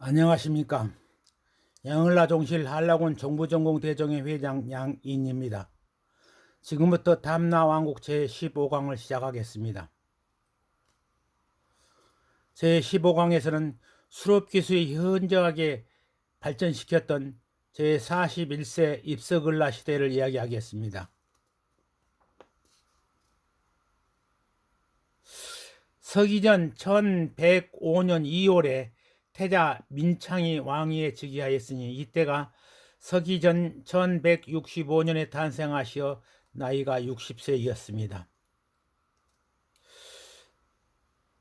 안녕하십니까. 양을라종실 한라군 정부전공대정회 회장 양인입니다. 지금부터 담나왕국 제15강을 시작하겠습니다. 제15강에서는 수렵기술이 현저하게 발전시켰던 제41세 입서글라 시대를 이야기하겠습니다. 서기전 1105년 2월에 태자 민창이 왕위에 즉위하였으니 이때가 서기전 1165년에 탄생하시어 나이가 60세이었습니다.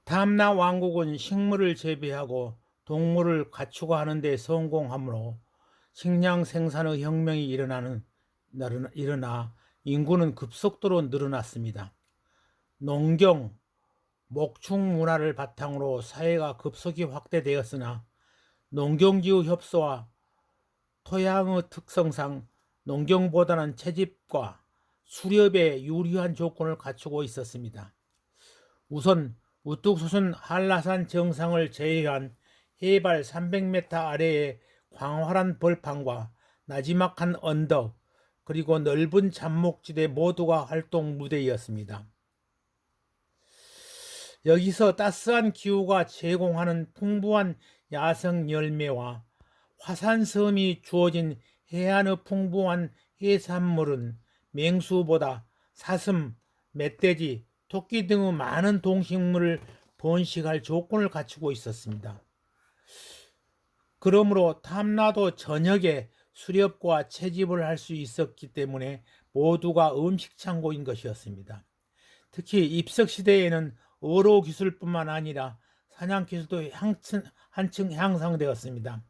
담나 왕국은 식물을 재배하고 동물을 갖추고 하는 데 성공하므로 식량 생산의 혁명이 일어나 인구는 급속도로 늘어났습니다. 농경, 목축 문화를 바탕으로 사회가 급속히 확대되었으나 농경지의 협소와 토양의 특성상 농경보다는 채집과 수렵에 유리한 조건을 갖추고 있었습니다. 우선 우뚝 솟은 한라산 정상을 제외한 해발 300m 아래의 광활한 벌판과 나지막한 언덕 그리고 넓은 잡목지대 모두가 활동 무대였습니다. 여기서 따스한 기후가 제공하는 풍부한 야생 열매와 화산섬이 주어진 해안의 풍부한 해산물은 맹수보다 사슴, 멧돼지, 토끼 등의 많은 동식물을 번식할 조건을 갖추고 있었습니다. 그러므로 탐나도 저녁에 수렵과 채집을 할 수 있었기 때문에 모두가 음식창고인 것이었습니다. 특히 입석시대에는 어로 기술뿐만 아니라 사냥 기술도 한층 향상되었습니다.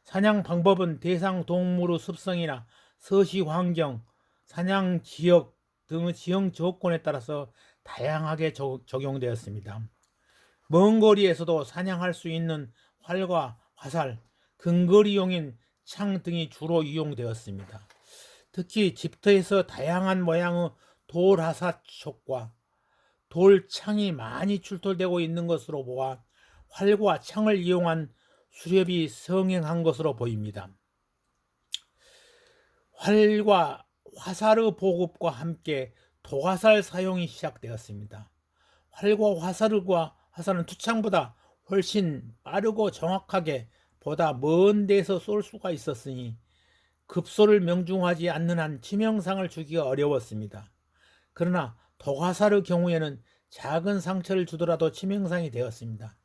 사냥 방법은 대상 동물의 습성이나 서식 환경, 사냥 지역 등의 지형 조건에 따라서 다양하게 적용되었습니다. 먼 거리에서도 사냥할 수 있는 활과 화살, 근거리용인 창 등이 주로 이용되었습니다. 특히 집터에서 다양한 모양의 돌하사촉과 돌창이 많이 출토되고 있는 것으로 보아 활과 창을 이용한 수렵이 성행한 것으로 보입니다. 활과 화살의 보급과 함께 도화살 사용이 시작되었습니다. 활과 화살은 투창보다 훨씬 빠르고 정확하게 보다 먼 데서 쏠 수가 있었으니 급소를 명중하지 않는 한 치명상을 주기가 어려웠습니다. 그러나 도화살의 경우에는 작은 상처를 주더라도 치명상이 되었습니다.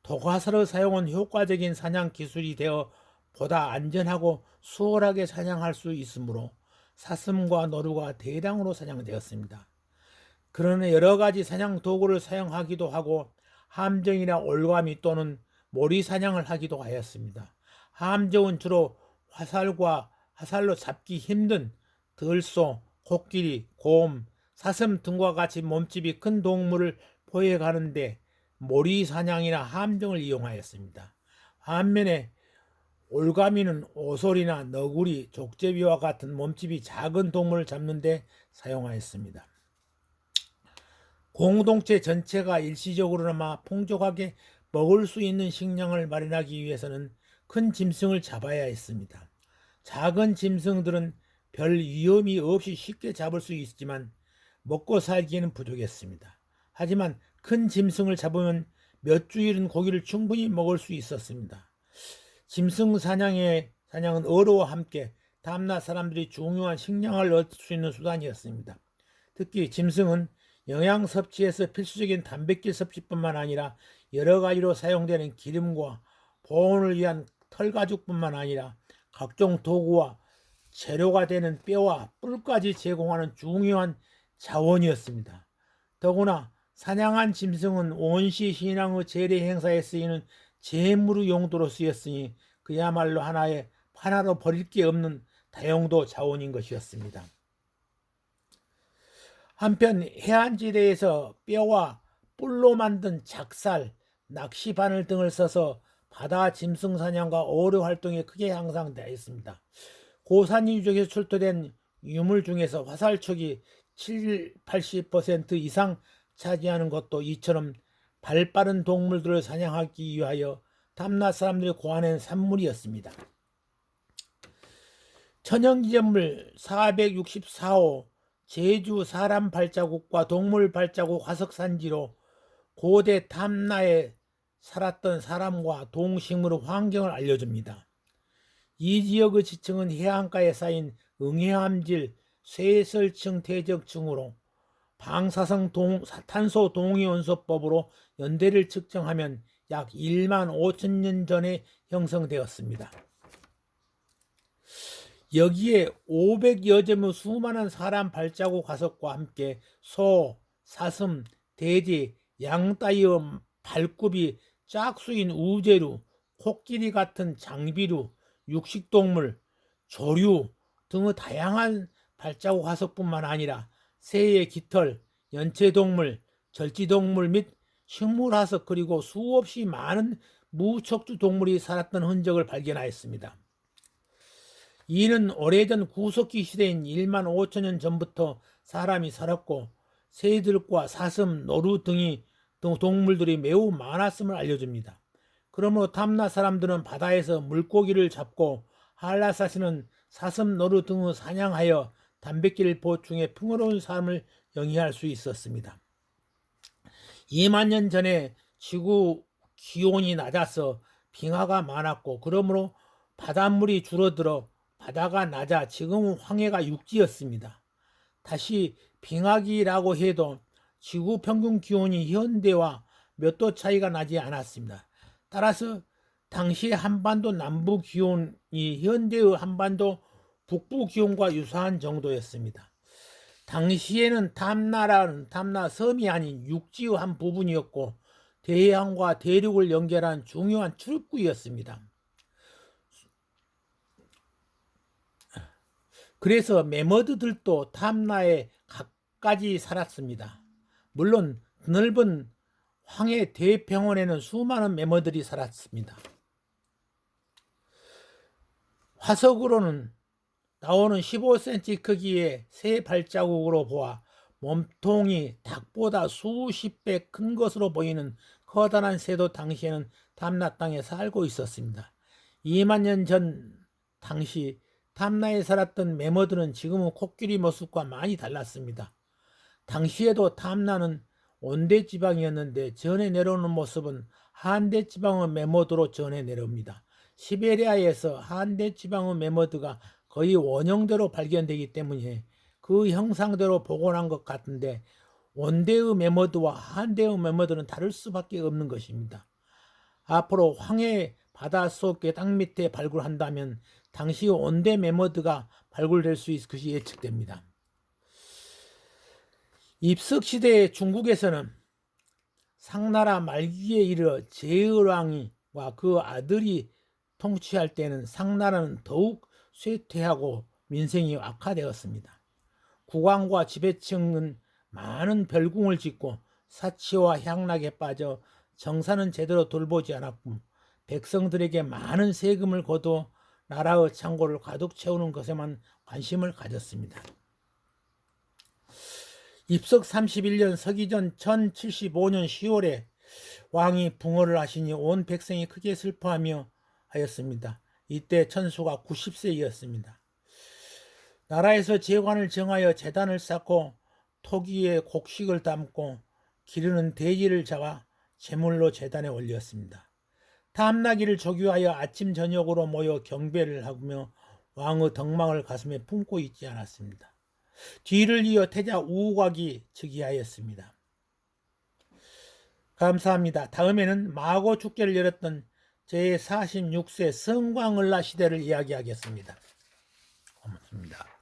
도화살의 사용은 효과적인 사냥 기술이 되어 보다 안전하고 수월하게 사냥할 수 있으므로 사슴과 노루가 대량으로 사냥되었습니다. 그러나 여러 가지 사냥 도구를 사용하기도 하고 함정이나 올가미 또는 모리 사냥을 하기도 하였습니다. 함정은 주로 화살로 잡기 힘든 들소, 코끼리, 곰, 사슴 등과 같이 몸집이 큰 동물을 포획하는데 모리 사냥이나 함정을 이용하였습니다. 반면에 올가미는 오솔이나 너구리, 족제비와 같은 몸집이 작은 동물을 잡는 데 사용하였습니다. 공동체 전체가 일시적으로나마 풍족하게 먹을 수 있는 식량을 마련하기 위해서는 큰 짐승을 잡아야 했습니다. 작은 짐승들은 별 위험이 없이 쉽게 잡을 수 있지만 먹고 살기에는 부족했습니다. 하지만 큰 짐승을 잡으면 몇 주일은 고기를 충분히 먹을 수 있었습니다. 짐승 사냥은 어로와 함께 담나 사람들이 중요한 식량을 얻을 수 있는 수단이었습니다. 특히 짐승은 영양 섭취에서 필수적인 단백질 섭취뿐만 아니라 여러 가지로 사용되는 기름과 보온을 위한 털가죽뿐만 아니라 각종 도구와 재료가 되는 뼈와 뿔까지 제공하는 중요한 자원이었습니다. 더구나 사냥한 짐승은 원시 신앙의 재래 행사에 쓰이는 제물의 용도로 쓰였으니 그야말로 하나로 버릴 게 없는 다용도 자원인 것이었습니다. 한편 해안지대에서 뼈와 뿔로 만든 작살, 낚시바늘 등을 써서 바다 짐승 사냥과 어뢰 활동에 크게 향상되었습니다. 고산 유적에서 출토된 유물 중에서 화살촉이 70-80% 이상 차지하는 것도 이처럼 발빠른 동물들을 사냥하기 위하여 탐나 사람들이 고안한 산물이었습니다. 천연기념물 464호 제주 사람 발자국과 동물 발자국 화석산지로 고대 탐나에 살았던 사람과 동식물 환경을 알려줍니다. 이 지역의 지층은 해안가에 쌓인 응해암질 쇠설층 퇴적층으로 방사성 탄소 동위원소법으로 연대를 측정하면 약 1만 5천 년 전에 형성되었습니다. 여기에 500여 점의 수많은 사람 발자국 화석과 함께 소, 사슴, 돼지, 양 따위의 발굽이 짝수인 우제류, 코끼리 같은 장비류, 육식동물, 조류 등의 다양한 발자국 화석뿐만 아니라 새의 깃털, 연체동물, 절지동물 및 식물 화석 그리고 수없이 많은 무척주 동물이 살았던 흔적을 발견하였습니다. 이는 오래전 구석기 시대인 1만 5천 년 전부터 사람이 살았고 새들과 사슴, 노루 등이 동물들이 매우 많았음을 알려줍니다. 그러므로 탐나 사람들은 바다에서 물고기를 잡고 한라사시는 사슴, 노루 등을 사냥하여 단백질 보충에 풍요로운 삶을 영위할 수 있었습니다. 2만 년 전에 지구 기온이 낮아서 빙하가 많았고 그러므로 바닷물이 줄어들어 바다가 낮아 지금은 황해가 육지였습니다. 다시 빙하기라고 해도 지구 평균 기온이 현대와 몇 도 차이가 나지 않았습니다. 따라서 당시 한반도 남부 기온이 현대의 한반도 북부 기온과 유사한 정도였습니다. 당시에는 탐나라는 탐나 섬이 아닌 육지의 한 부분이었고 대양과 대륙을 연결한 중요한 출입구였습니다. 그래서 매머드들도 탐나에 갖가지 살았습니다. 물론 넓은 황해 대평원에는 수많은 매머들이 살았습니다. 화석으로는 나오는 15cm 크기의 새 발자국으로 보아 몸통이 닭보다 수십 배 큰 것으로 보이는 커다란 새도 당시에는 탐나 땅에 살고 있었습니다. 2만 년 전 당시 탐나에 살았던 매머들은 지금은 코끼리 모습과 많이 달랐습니다. 당시에도 탐나는 온대지방이었는데 전해 내려오는 모습은 한대지방의 매머드로 전해 내려옵니다. 시베리아에서 한대지방의 매머드가 거의 원형대로 발견되기 때문에 그 형상대로 복원한 것 같은데 온대의 매머드와 한대의 매머드는 다를 수밖에 없는 것입니다. 앞으로 황해 바닷속의 땅 밑에 발굴한다면 당시 온대 매머드가 발굴될 수 있을 것이 예측됩니다. 입석시대의 중국에서는 상나라 말기에 이르러 제을왕과 그 아들이 통치할 때는 상나라는 더욱 쇠퇴하고 민생이 악화되었습니다. 국왕과 지배층은 많은 별궁을 짓고 사치와 향락에 빠져 정사는 제대로 돌보지 않았고 백성들에게 많은 세금을 거둬 나라의 창고를 가득 채우는 것에만 관심을 가졌습니다. 입석 31년 서기전 1075년 10월에 왕이 붕어를 하시니 온 백성이 크게 슬퍼하며 하였습니다. 이때 천수가 90세이었습니다. 나라에서 제관을 정하여 제단을 쌓고 토기에 곡식을 담고 기르는 돼지를 잡아 제물로 제단에 올렸습니다. 탐나기를 조교하여 아침 저녁으로 모여 경배를 하며 왕의 덕망을 가슴에 품고 있지 않았습니다. 뒤를 이어 태자 우각이 즉위하였습니다. 감사합니다. 다음에는 마고 축제를 열었던 제46세 성광을라 시대를 이야기하겠습니다. 고맙습니다.